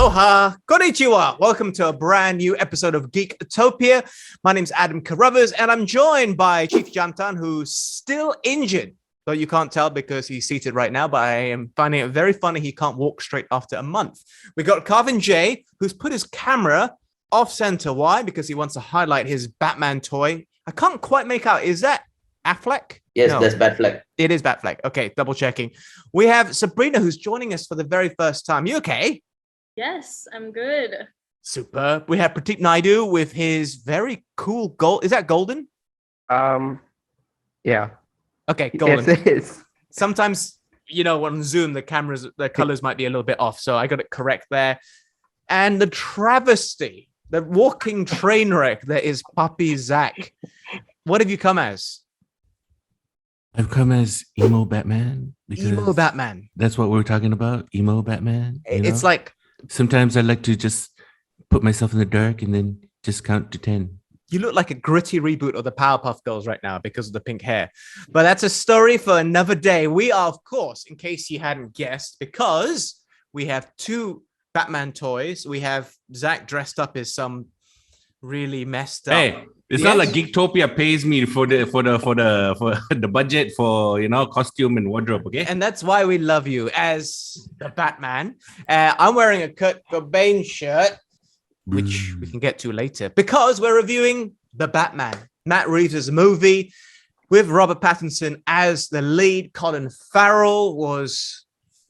Aloha, konnichiwa. Welcome to a brand new episode of Geektopia. My name's Adam Carruthers, and I'm joined by Chief Jantan, who's still injured. Though you can't tell because he's seated right now, but I am finding it very funny he can't walk straight after a month. We got Carvin J, who's put his camera off center. Why? Because he wants to highlight his Batman toy. I can't quite make out. Is that Affleck? Yes, No. that's Batfleck. It is Batfleck. Okay, double checking. We have Sabrina, who's joining us for the very first time. You okay? Yes, I'm good. Superb. We have Prateep Naidu with his very cool gold. Is that golden? Yeah. Okay, golden. Yes, it is. Sometimes, on Zoom, the colors might be a little bit off. So I got it correct there. And the travesty, the walking train wreck that is Papi Zak. What have you come as? I've come as emo Batman. Emo Batman. That's what we're talking about. Emo Batman. It's like sometimes I like to just put myself in the dark and then just count to 10. you look like a gritty reboot of the Powerpuff Girls right now because of the pink hair. But that's a story for another day. We are, of course, in case you hadn't guessed, because we have two Batman toys. We have Zach dressed up as some really messed up. Hey, it's not like Geektopia pays me for the budget for costume and wardrobe, okay? And that's why we love you as the Batman. I'm wearing a Kurt Cobain shirt, which we can get to later, because we're reviewing The Batman, Matt Reeves' movie with Robert Pattinson as the lead. Colin Farrell was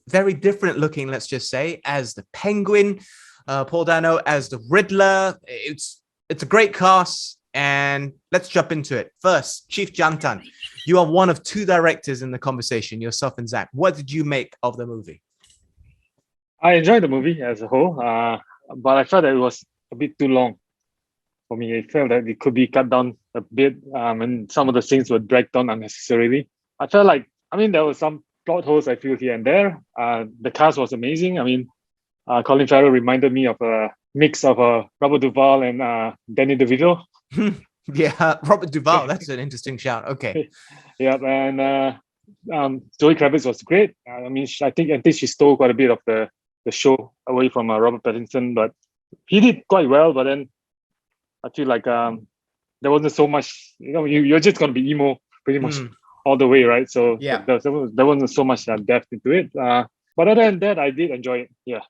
very different looking, let's just say, as the Penguin. Paul Dano as the Riddler. It's a great cast, and let's jump into it. First, Chief Jantan, you are one of two directors in the conversation, yourself and Zach. What did you make of the movie? I enjoyed the movie as a whole, but I felt that it was a bit too long for me. I felt that it could be cut down a bit, and some of the scenes were dragged on unnecessarily. I felt like, there were some plot holes I feel here and there. The cast was amazing. Colin Farrell reminded me of a mix of Robert Duvall and Danny DeVito. Yeah, Robert Duvall. That's an interesting shout. Okay. Yeah, and Zoe Kravitz was great. I think she stole quite a bit of the show away from Robert Pattinson, but he did quite well. But then I feel like there wasn't so much. You're just gonna be emo pretty much all the way, right? So yeah, there wasn't so much depth into it. But other than that, I did enjoy it. Yeah.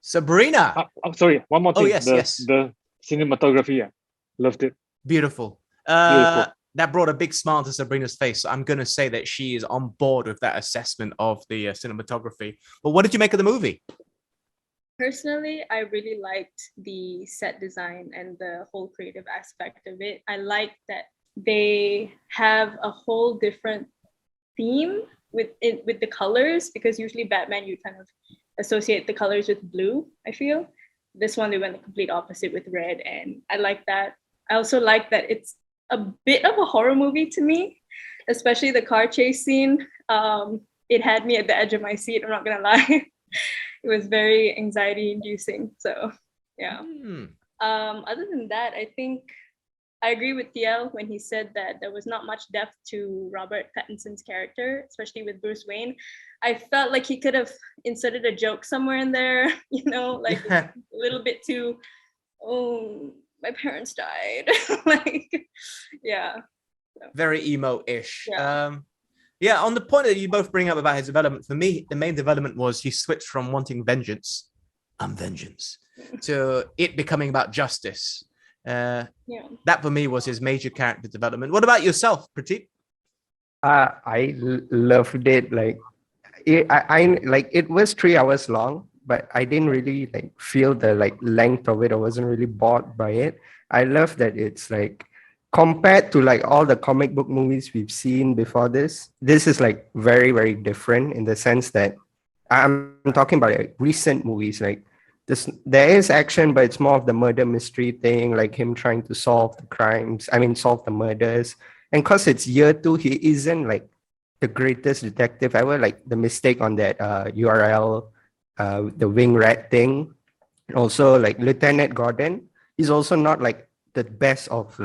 Sabrina. I'm sorry. One more thing. Oh yes, the cinematography. Yeah, loved it. Beautiful. Beautiful. That brought a big smile to Sabrina's face. So I'm going to say that she is on board with that assessment of the cinematography. But what did you make of the movie? Personally, I really liked the set design and the whole creative aspect of it. I like that they have a whole different theme with the colors, because usually Batman, you kind of associate the colors with blue, I feel. This one, they went the complete opposite with red, and I like that. I also like that it's a bit of a horror movie to me, especially the car chase scene. It had me at the edge of my seat, I'm not gonna lie. It was very anxiety inducing. So yeah. Other than that, I think I agree with TL when he said that there was not much depth to Robert Pattinson's character, especially with Bruce Wayne. I felt like he could have inserted a joke somewhere in there, like a little bit too, oh, my parents died. Yeah. So. Very emo-ish. Yeah. On the point that you both bring up about his development, for me, the main development was he switched from wanting vengeance to it becoming about justice. That for me was his major character development. What about yourself, Prateep? I loved it. It was 3 hours long, but I didn't really feel the length of it. I wasn't really bored by it. I love that it's compared to all the comic book movies we've seen before this is very, very different in the sense that I'm talking about recent movies. There is action, but it's more of the murder mystery thing, him trying to solve the crimes. Solve the murders. And because it's year 2, he isn't the greatest detective ever. The mistake on that URL, the wing rat thing. Also, Lieutenant Gordon, he's also not the best of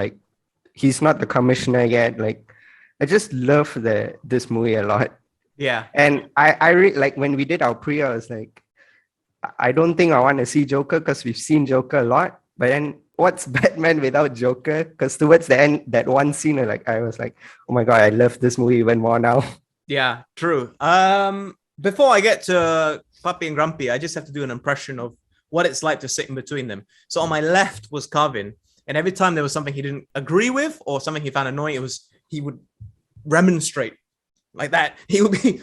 he's not the commissioner yet. I just love this movie a lot. Yeah. And I really when we did our pre, I was I don't think I want to see Joker because we've seen Joker a lot. But then what's Batman without Joker? Because towards the end, that one scene, I was like, oh my God, I love this movie even more now. Yeah, true. Before I get to Papi and Grumpy, I just have to do an impression of what it's like to sit in between them. So on my left was Carvin, and every time there was something he didn't agree with or something he found annoying, he would remonstrate like that. He would be,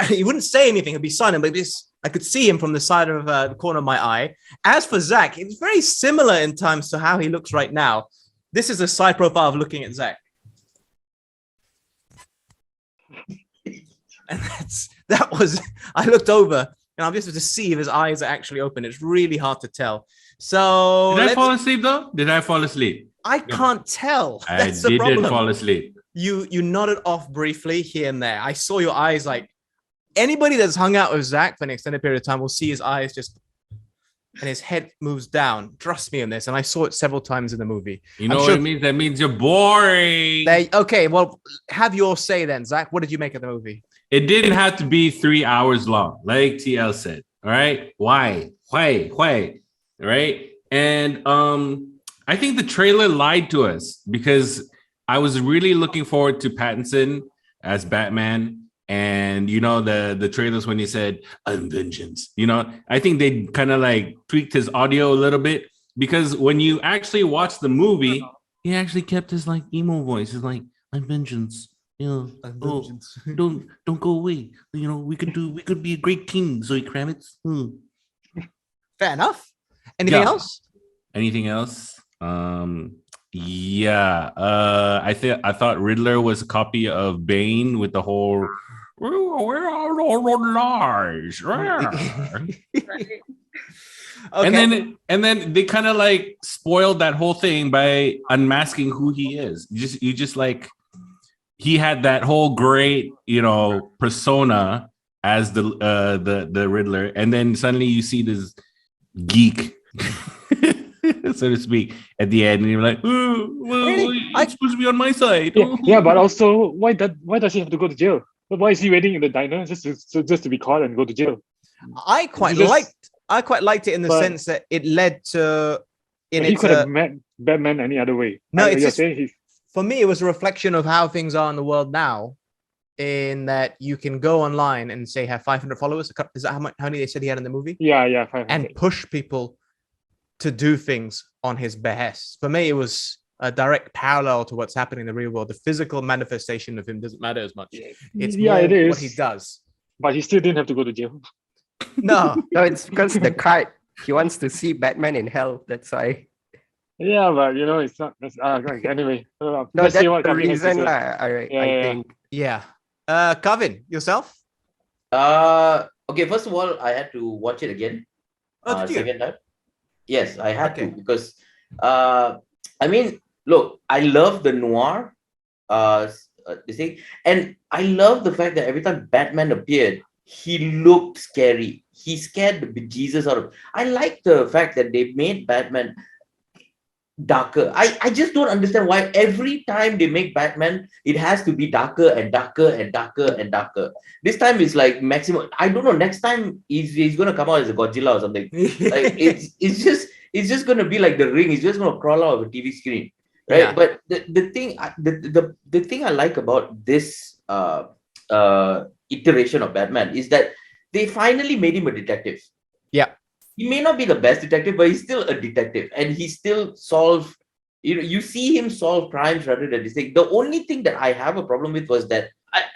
he wouldn't say anything. He'd be silent, but I could see him from the side of the corner of my eye. As for Zach, it's very similar in times to how he looks right now. This is a side profile of looking at Zach. And I looked over and I'm just to see if his eyes are actually open. It's really hard to tell. So did I fall asleep though? Did I fall asleep? I can't tell. That's I the problem. didn't fall asleep. You nodded off briefly here and there. I saw your eyes. Like anybody that's hung out with Zach for an extended period of time will see his eyes just, and his head moves down. Trust me on this. And I saw it several times in the movie. You know what it means? That means you're boring. Okay, well, have your say then, Zach. What did you make of the movie? It didn't have to be 3 hours long, like TL said. All right. Why? All right. And I think the trailer lied to us because I was really looking forward to Pattinson as Batman. And you know, the trailers when he said, "I'm vengeance," you know, I think they kind of like tweaked his audio a little bit because when you actually watch the movie, he actually kept his like emo voice. He's like, "I'm vengeance." You know, don't go away. You know, we could be a great king, Zoe Kravitz. Fair enough. Anything else? Anything else? Yeah. I thought Riddler was a copy of Bane with the whole where are all the lies? Okay. And then they kind of like spoiled that whole thing by unmasking who he is. You just like he had that whole great, you know, persona as the Riddler, and then suddenly you see this geek, so to speak, at the end, and you're like, "Oh, well, really? It's supposed to be on my side." Yeah, but also, why does he have to go to jail? Why is he waiting in the diner just to be caught and go to jail? I quite liked it in the sense that it led to. He could have met Batman any other way. No, for me, it was a reflection of how things are in the world now, in that you can go online and say have 500 followers. Is that how many they said he had in the movie? Yeah, 500. And push people to do things on his behest. For me, it was a direct parallel to what's happening in the real world. The physical manifestation of him doesn't matter as much. It's more it is what he does. But he still didn't have to go to jail. No, it's because the card, he wants to see Batman in hell. That's why. Yeah, but you know, it's not. Anyway, no, that's the reason, I think. Yeah. Kevin, yourself? Okay. First of all, I had to watch it again. Oh, did you? Second time. Yes, I had to because, I mean, look, I love the noir, this thing, and I love the fact that every time Batman appeared, he looked scary. He scared the bejesus out of. I like the fact that they made Batman darker. I just don't understand why every time they make Batman, it has to be darker and darker and darker and darker. This time it's like maximum. I don't know. Next time he's gonna come out as a Godzilla or something. Like it's just gonna be like the Ring. He's just gonna crawl out of a TV screen, right? Yeah. But the thing I like about this iteration of Batman is that they finally made him a detective. Yeah. He may not be the best detective, but he's still a detective, and he still solves. You see him solve crimes rather than this thing. The only thing that I have a problem with was that,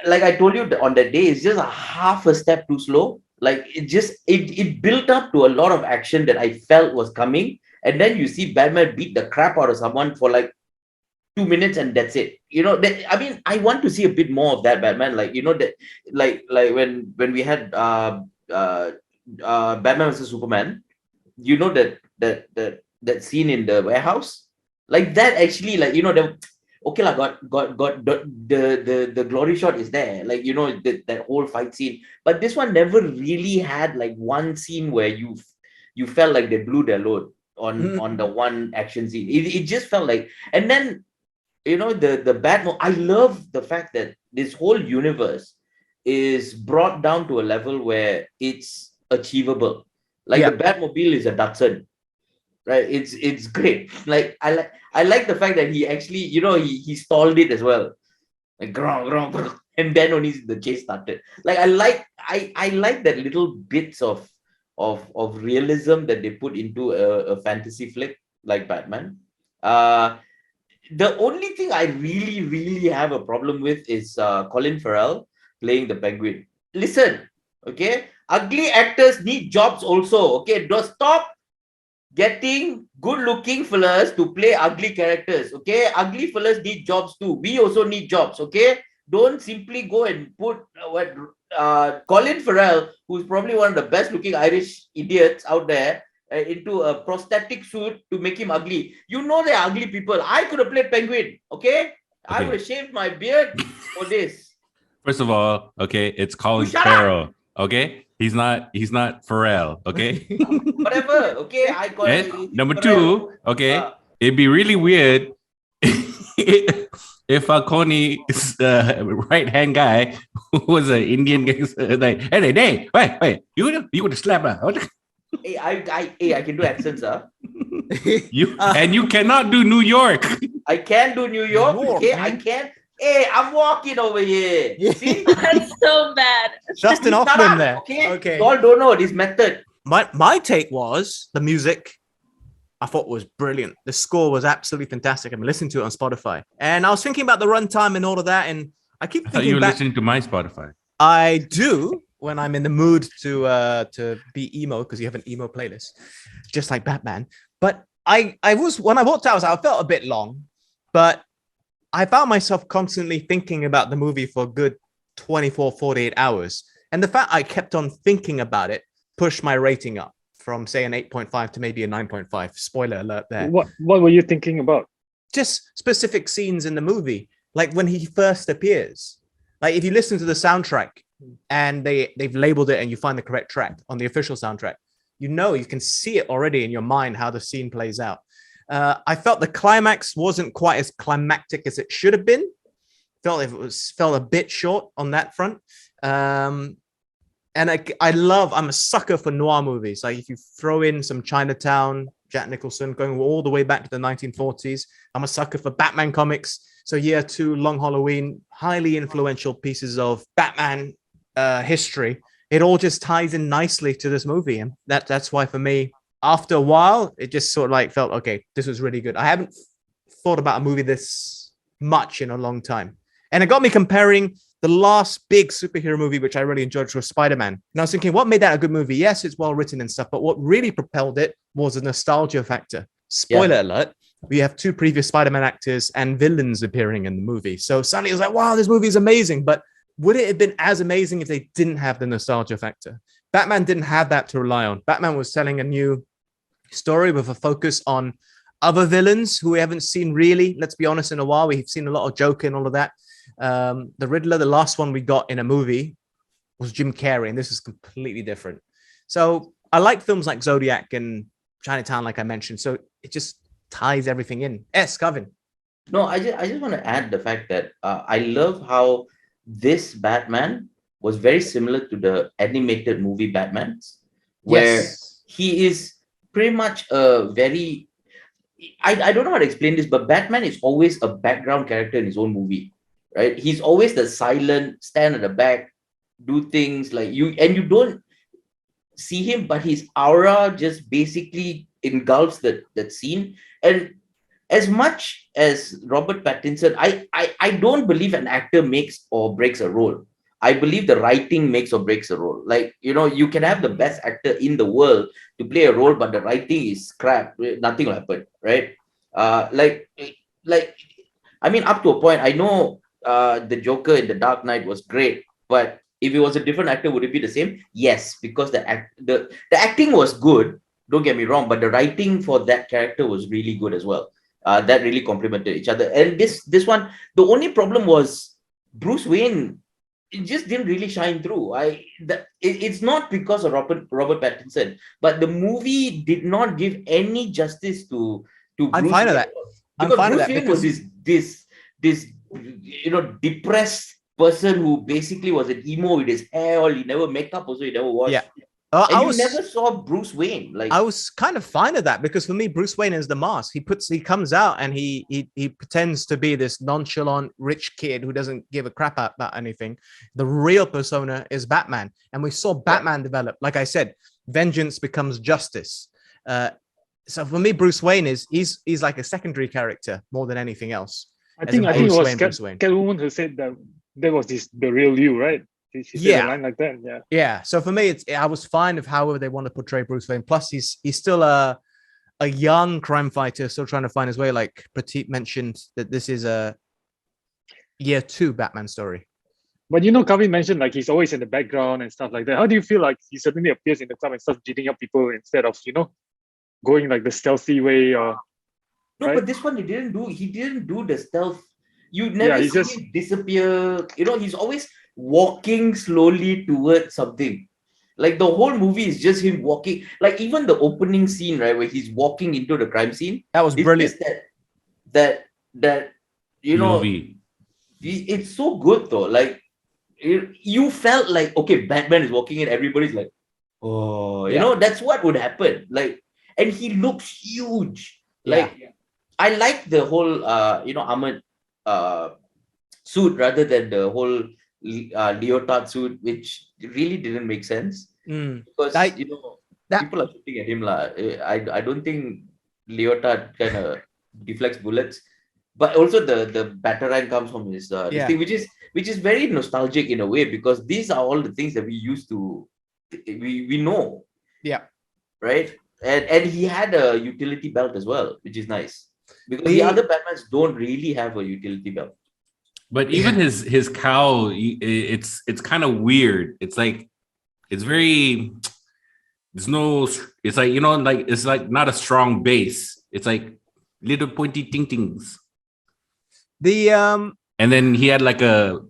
like I told you on that day, it's just a half a step too slow. Like it built up to a lot of action that I felt was coming, and then you see Batman beat the crap out of someone for like 2 minutes, and that's it. You know, I mean, I want to see a bit more of that Batman. Like, you know, that like when we had Batman vs Superman, you know, that scene in the warehouse, like that actually, like, you know, okay lah, got the glory shot is there, like, you know, that whole fight scene, but this one never really had like one scene where you felt like they blew their load on the one action scene. It just felt like, and then, you know, the Batman, I love the fact that this whole universe is brought down to a level where it's achievable. Like the Batmobile is a Datsun, right? It's great. Like I like the fact that he actually, he stalled it as well, like and then only the chase started. Like I like that little bits of realism that they put into a fantasy flick like Batman. The only thing I really, really have a problem with is Colin Farrell playing the Penguin. Listen, okay? Ugly actors need jobs also, okay? Don't stop getting good-looking fellas to play ugly characters, okay? Ugly fellas need jobs too. We also need jobs, okay? Don't simply go and put Colin Farrell, who's probably one of the best-looking Irish idiots out there, into a prosthetic suit to make him ugly. You know they're ugly people. I could have played Penguin, okay? I would have shaved my beard for this. First of all, okay, it's Colin Farrell, okay? He's not Pharrell, okay? Whatever, okay? I call it. Number two, okay, it'd be really weird if Falcone's right-hand guy was an Indian gangster, like, hey, wait, you would have slapped her. Hey, I can do accents, you cannot do New York. I can do New York, okay? Man. I can. Hey, I'm walking over here. See? That's so bad. Dustin Hoffman there. Okay. You all don't know this method. My take was the music I thought was brilliant. The score was absolutely fantastic. I'm listening to it on Spotify. And I was thinking about the runtime and all of that. And I keep thinking I thought you were listening to my Spotify. I do when I'm in the mood to be emo, because you have an emo playlist, just like Batman. But I was, when I walked out, I felt a bit long, but I found myself constantly thinking about the movie for a good 24, 48 hours. And the fact I kept on thinking about it pushed my rating up from, say, an 8.5 to maybe a 9.5. Spoiler alert there. What were you thinking about? Just specific scenes in the movie, like when he first appears. Like if you listen to the soundtrack and they've labeled it and you find the correct track on the official soundtrack, you can see it already in your mind how the scene plays out. I felt the climax wasn't quite as climactic as it should have been. Felt a bit short on that front. And I'm a sucker for noir movies. Like if you throw in some Chinatown, Jack Nicholson, going all the way back to the 1940s. I'm a sucker for Batman comics. So Year 2, Long Halloween, highly influential pieces of Batman history. It all just ties in nicely to this movie. And that's why for me, after a while, it just sort of like felt, okay, this was really good. I haven't thought about a movie this much in a long time. And it got me comparing the last big superhero movie, which I really enjoyed, which was Spider-Man. And I was thinking, what made that a good movie? Yes, it's well written and stuff, but what really propelled it was a nostalgia factor. Spoiler alert, we have 2 previous Spider-Man actors and villains appearing in the movie. So suddenly it was like, wow, this movie is amazing. But would it have been as amazing if they didn't have the nostalgia factor? Batman didn't have that to rely on. Batman was telling a new story with a focus on other villains who we haven't seen really, let's be honest, in a while. We've seen a lot of Joker and all of that. The Riddler, the last one we got in a movie, was Jim Carrey, and this is completely different. So I like films like Zodiac and Chinatown, like I mentioned. So it just ties everything in. Kevin. No, I just want to add the fact that I love how this Batman was very similar to the animated movie Batman's, where he is pretty much a very, I don't know how to explain this, but Batman is always a background character in his own movie, right? He's always the silent, stand at the back, do things like you don't see him, but his aura just basically engulfs that scene. And as much as Robert Pattinson, I don't believe an actor makes or breaks a role. I believe the writing makes or breaks a role. Like, you can have the best actor in the world to play a role, but the writing is crap. Nothing will happen, right? Like, I mean, up to a point, I know the Joker in The Dark Knight was great, but if it was a different actor, would it be the same? Yes, because the acting was good. Don't get me wrong, but the writing for that character was really good as well. That really complemented each other. And this one, the only problem was Bruce Wayne. It just didn't really shine through. It's not because of Robert Pattinson, but the movie did not give any justice to Bruce I'm fine with that. Because Bruce Wayne was this depressed person who basically was an emo with his hair all. He never make up, also he never washed. Yeah. And I you was never saw Bruce Wayne. Like I was kind of fine with that because for me, Bruce Wayne is the mask. He comes out and he pretends to be this nonchalant rich kid who doesn't give a crap about anything. The real persona is Batman, and we saw Batman develop. Like I said, vengeance becomes justice. So for me, Bruce Wayne he's like a secondary character more than anything else. I think it Bruce was Wayne, Bruce Wayne. Catwoman who said that was the real you, right? She said a line like that. Yeah. Yeah. So for me, I was fine with however they want to portray Bruce Wayne. Plus, he's still a young crime fighter, still trying to find his way. Like Petit mentioned, that this is a year 2 Batman story. But Kavin mentioned like he's always in the background and stuff like that. How do you feel like he suddenly appears in the club and starts beating up people instead of going like the stealthy way? Or no, right? But this one he didn't do the stealth. You never see him disappear. He's always walking slowly towards something. Like the whole movie is just him walking. Like even the opening scene, right, where he's walking into the crime scene. That was brilliant. That movie. It's so good though. Like you felt like, okay, Batman is walking in, everybody's like, oh, that's what would happen. Like, and he looks huge. Like I like the whole armored suit rather than the whole leotard suit, which really didn't make sense because people are shooting at him I don't think leotard kind of deflects bullets, but also the batarang comes from his this thing, which is very nostalgic in a way, because these are all the things that we used to we know, right? And he had a utility belt as well, which is nice because the other Batmans don't really have a utility belt. But even his cowl, it's kind of weird. It's like it's like like it's like not a strong base. It's like little pointy ting-tings. And then he had like a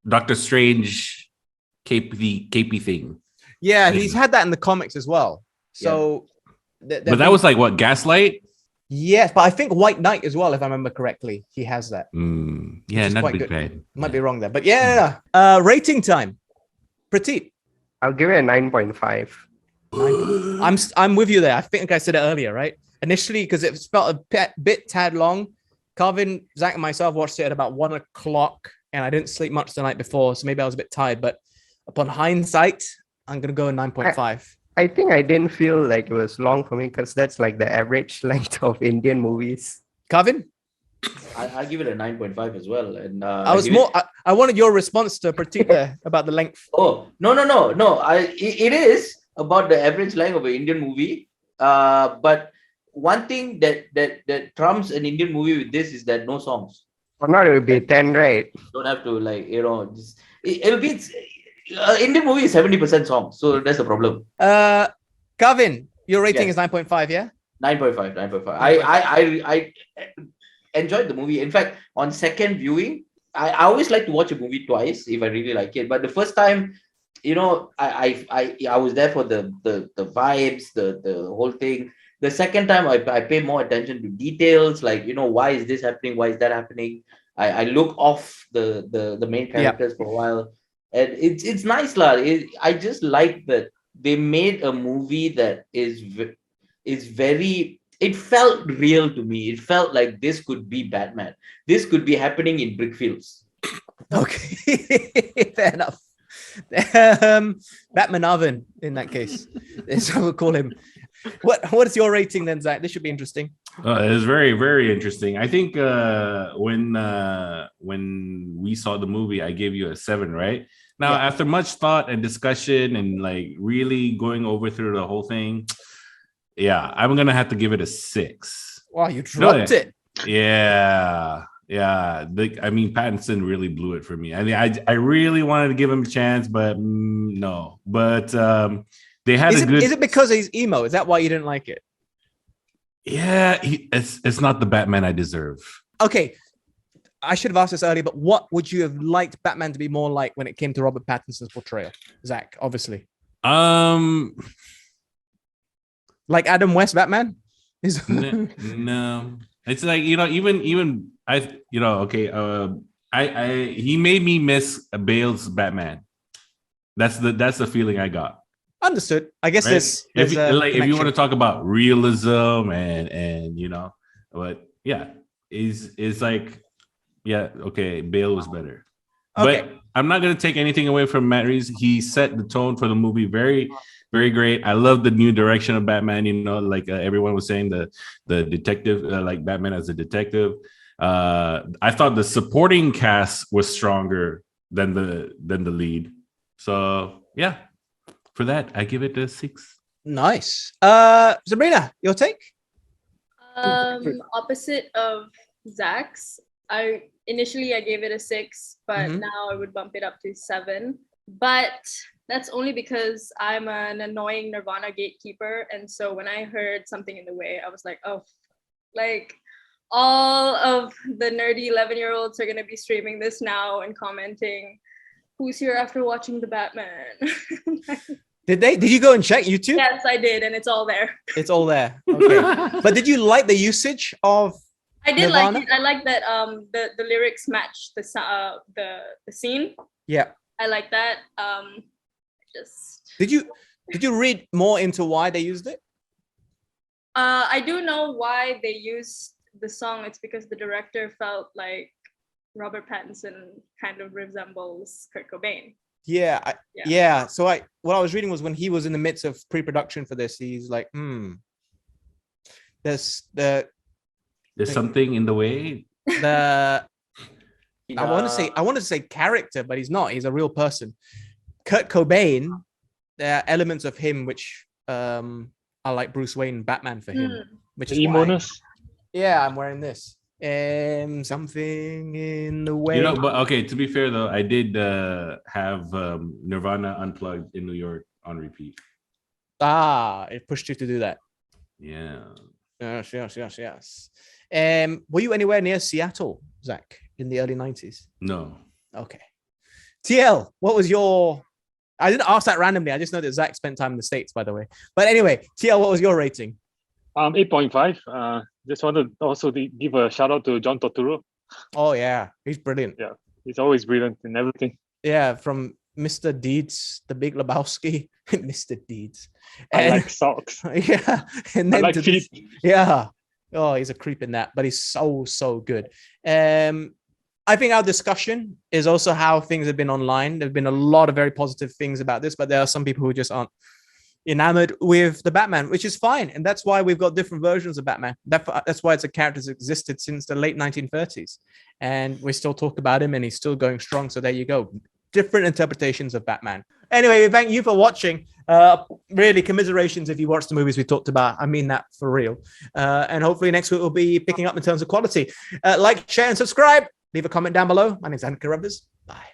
Doctor Strange capey thing. Yeah, he's had that in the comics as well. So, but that was like what, Gaslight? Yes, but I think White Knight as well, if I remember correctly, he has that. Yeah, not big fan. Might be wrong there, but rating time. Petit. I'll give it a 9.5. I'm with you there. I think I said it earlier, right? Initially, because it felt a bit tad long. Calvin, Zach, and myself watched it at about 1 o'clock, and I didn't sleep much the night before, so maybe I was a bit tired. But upon hindsight, I'm gonna go a 9.5. I think I didn't feel like it was long for me because that's like the average length of Indian movies. Calvin? I give it a 9.5 as well. And I wanted your response to particular about the length. Oh, no. It is about the average length of an Indian movie. But one thing that trumps an Indian movie with this is that no songs. Or not, it would be 10, right? Don't have to it'll be Indian movie is 70% songs, so that's the problem. Calvin, your rating is 9.5, yeah? 9.5. I enjoyed the movie. In fact, on second viewing, I always like to watch a movie twice if I really like it. But the first time, I was there for the vibes, the whole thing. The second time, I pay more attention to details, like why is this happening? Why is that happening? I look off the main characters for a while. And it's nice, lah. I just like that they made a movie that is very. It felt real to me. It felt like this could be Batman. This could be happening in brickfields. Okay, fair enough. Batman Oven in that case. That's what we'll call him. What is your rating then, Zach? This should be interesting. It was very, very interesting. I think when we saw the movie, I gave you a 7, right? Now, after much thought and discussion and like really going over through the whole thing, I'm gonna have to give it a 6. Wow, you dropped it. Yeah. Pattinson really blew it for me. I mean, I really wanted to give him a chance, but no. But they had a good. Is it because he's emo? Is that why you didn't like it? Yeah, it's not the Batman I deserve. Okay, I should have asked this earlier, but what would you have liked Batman to be more like when it came to Robert Pattinson's portrayal? Zach, obviously. Like Adam West Batman? No. It's like, even he made me miss Bale's Batman. That's the feeling I got. Understood. I guess Right? there's If you, a like, if you want to connection. talk about realism and but yeah, is like, yeah, okay, Bale was better. Okay. But I'm not gonna take anything away from Matt Reeves. He set the tone for the movie very, very great. I love the new direction of Batman. Like everyone was saying, the detective, like Batman as a detective. I thought the supporting cast was stronger than the lead. So yeah, for that, I give it a 6. Nice. Sabrina, your take? Opposite of Zach's, I gave it a 6, but Mhm. now I would bump it up to 7. But that's only because I'm an annoying Nirvana gatekeeper, and so when I heard Something in the Way, I was like, oh, like all of the nerdy 11-year-olds are gonna be streaming this now and commenting, "Who's here after watching the Batman?" Did you go and check YouTube? Yes, I did, and it's all there. It's all there. Okay. But did you like the usage of I did Nirvana? like it. I like that the lyrics match the scene. Yeah. I like that. Just Did you read more into why they used it? I do know why they used the song. It's because the director felt like Robert Pattinson kind of resembles Kurt Cobain. Yeah. So what I was reading was when he was in the midst of pre-production for this, he's like, there's something in the way. I want to say character, but he's not. He's a real person. Kurt Cobain, there are elements of him which are like Bruce Wayne, Batman for him, which is why. Yeah, I'm wearing this. Something in the way. But okay, to be fair though, I did have Nirvana Unplugged in New York on repeat. It pushed you to do that. Yeah. Yes. Were you anywhere near Seattle, Zach, in the early 90s? No. Okay. TL, what was your... I didn't ask that randomly. I just know that Zach spent time in the States, by the way. But anyway, TL, what was your rating? 8.5. Just wanted also to give a shout out to John Turturro. Oh, yeah. He's brilliant. Yeah. He's always brilliant in everything. Yeah, from Mr. Deeds, The Big Lebowski, Mr. Deeds. I like socks. Yeah. And then I like feet. Yeah. Oh, he's a creep in that, but he's so good. I think our discussion is also how things have been online. There've been a lot of very positive things about this, but there are some people who just aren't enamored with the Batman, which is fine. And that's why we've got different versions of Batman. That's why it's a character that's existed since the late 1930s. And we still talk about him and he's still going strong. So there you go. Different interpretations of Batman. Anyway, thank you for watching. Really, commiserations if you watch the movies we talked about. I mean that for real. And hopefully next week we'll be picking up in terms of quality. Like, share, and subscribe. Leave a comment down below. My name's Annika Rubbers. Bye.